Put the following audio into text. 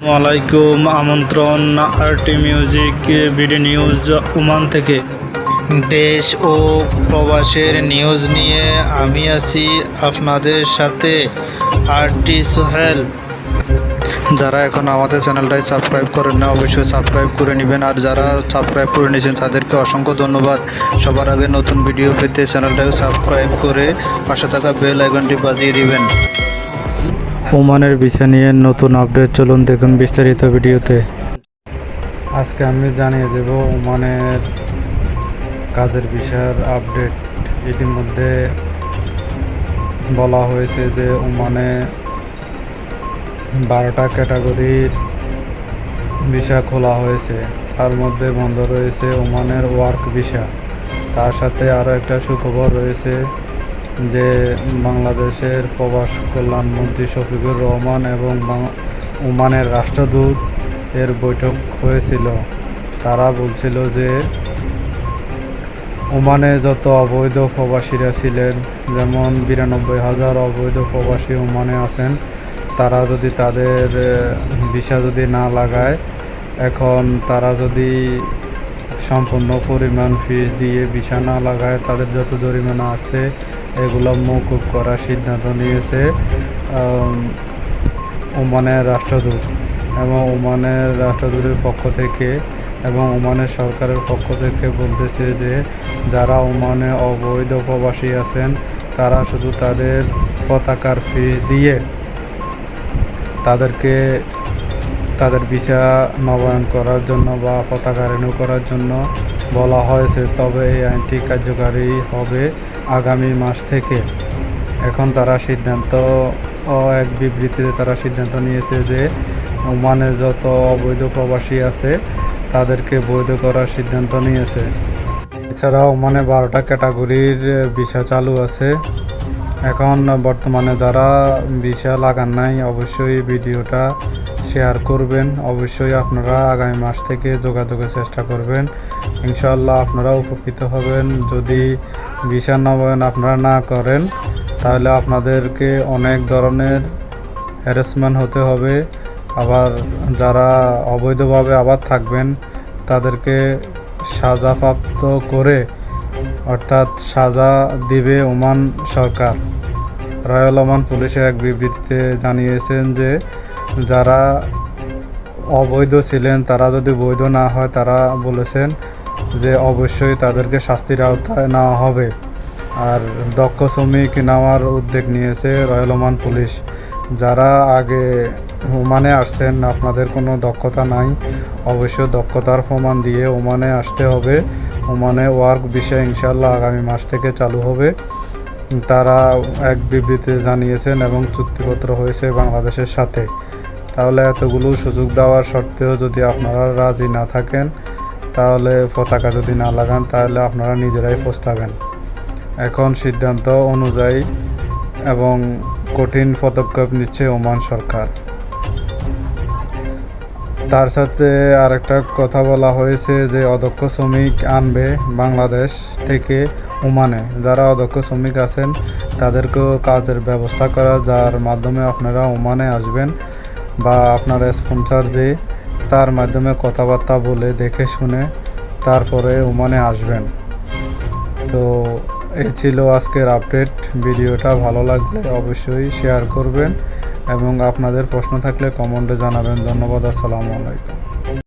ওয়ালাইকুম আমন্ত্রণ RT music BD news Oman থেকে। দেশ ও প্রবাসের নিউজ নিয়ে আমি আছি আপনাদের সাথে, আরটি সোহেল। যারা এখন আমাদের চ্যানেলটাই সাবস্ক্রাইব করেন না, অবশ্যই সাবস্ক্রাইব করে নেবেন। আর যারা সাবস্ক্রাইব করে নিয়েছেন তাদেরকে অসংখ্য ধন্যবাদ। সবার আগে নতুন ভিডিও পেতে চ্যানেলটাকে সাবস্ক্রাইব করে পাশে থাকা বেল আইকনটি বাজিয়ে দিবেন। ওমানের ভিসা নিয়ে নতুন আপডেট, চলুন দেখুন বিস্তারিত ভিডিওতে। আজকে আমি জানিয়ে দেব ওমানের কাজের ভিসার আপডেট। ইতিমধ্যে বলা হয়েছে যে ওমানে 12টা ক্যাটাগরির ভিসা খোলা হয়েছে, তার মধ্যে বন্ধ রয়েছে ওমানের ওয়ার্ক ভিসা। তার সাথে আরও একটা সুখবর রয়েছে যে বাংলাদেশের প্রবাস কল্যাণ মন্ত্রী শফিকুর রহমান এবং ওমানের রাষ্ট্রদূত এর বৈঠক হয়েছিল। তারা বলছিল যে ওমানে যত অবৈধ প্রবাসীরা ছিলেন, যেমন 92,000 অবৈধ প্রবাসী ওমানে আছেন, তারা যদি তাদের ভিসা যদি না লাগায়, এখন তারা যদি সম্পূর্ণ পরিমাণ ফিস দিয়ে ভিসা না লাগায়, তাদের যত জরিমানা আছে এগুলো মওকুফ করার সিদ্ধান্ত নিয়েছে ওমানের রাষ্ট্রদূত। এবং ওমানের রাষ্ট্রদূতের পক্ষ থেকে এবং ওমানের সরকারের পক্ষ থেকে বলতেছে যে যারা ওমানে অবৈধ প্রবাসী আছেন তারা শুধু তাদের পতাকার ফিস দিয়ে তাদেরকে তাদের ভিসা নবায়ন করার জন্য বা পতাকা রিনিউ করার জন্য বলা হয়েছে। তবে এই আইনটি কার্যকারী হবে আগামী মাস থেকে। এখন তারা এক বিবৃতিতে তারা সিদ্ধান্ত নিয়েছে যে ওমানে যত অবৈধ প্রবাসী আছে তাদেরকে বৈধ করার সিদ্ধান্ত নিয়েছে। এছাড়া ওমানে 12টা ক্যাটাগরির ভিসা চালু আছে। এখন বর্তমানে যারা ভিসা লাগান নাই অবশ্যই ভিডিওটা শেয়ার করবেন। অবশ্যই আপনারা আগামী মাস থেকে যোগাযোগের চেষ্টা করবেন, ইনশাআল্লাহ আপনারা উপকৃত হবেন। যদি ভিসা নবায়ন আপনারা না করেন তাহলে আপনাদেরকে অনেক ধরনের হ্যারাসমেন্ট হতে হবে। আবার যারা অবৈধভাবে আবার থাকবেন তাদেরকে সাজাপ্রাপ্ত করে, অর্থাৎ সাজা দিবে ওমান সরকার। রয়্যাল ওমান পুলিশে এক বিবৃতিতে জানিয়েছেন যে যারা অবৈধ ছিলেন তারা যদি বৈধ না হয়, তারা বলেছেন যে অবশ্যই তাদেরকে শাস্তির আওতায় নেওয়া হবে। আর দক্ষ শ্রমিক নেওয়ার উদ্যোগ নিয়েছে রয়্যাল ওমান পুলিশ। যারা আগে ওমানে আসছেন, আপনাদের কোনো দক্ষতা নাই, অবশ্যই দক্ষতার প্রমাণ দিয়ে ওমানে আসতে হবে। ওমানে ওয়ার্ক ভিসা ইনশাআল্লাহ আগামী মাস থেকে চালু হবে, তারা এক বিবৃতিতে জানিয়েছেন এবং চুক্তিপত্র হয়েছে বাংলাদেশের সাথে। তাহলে এতগুলো সুযোগ দেওয়ার সত্ত্বেও যদি আপনারা রাজি না থাকেন, তাহলে পতাকা যদি না লাগান, তাহলে আপনারা নিজেরাই পস্তাবেন। এখন সিদ্ধান্ত অনুযায়ী এবং কঠিন পদক্ষেপ নিচ্ছে ওমান সরকার। তার সাথে আরেকটা কথা বলা হয়েছে যে অদক্ষ শ্রমিক আনবে বাংলাদেশ থেকে ওমানে। যারা অদক্ষ শ্রমিক আছেন তাদেরকেও কাজের ব্যবস্থা করা, যার মাধ্যমে আপনারা ওমানে আসবেন বা আপনার স্পন্সর যে তার মাধ্যমে কথাবার্তা বলে দেখে শুনে তারপরে ওমানে আসবেন। তো এই ছিল আজকের আপডেট। ভিডিওটা ভালো লাগলে অবশ্যই শেয়ার করবেন এবং আপনাদের প্রশ্ন থাকলে কমেন্টে জানাবেন। ধন্যবাদ। আসসালামু আলাইকুম।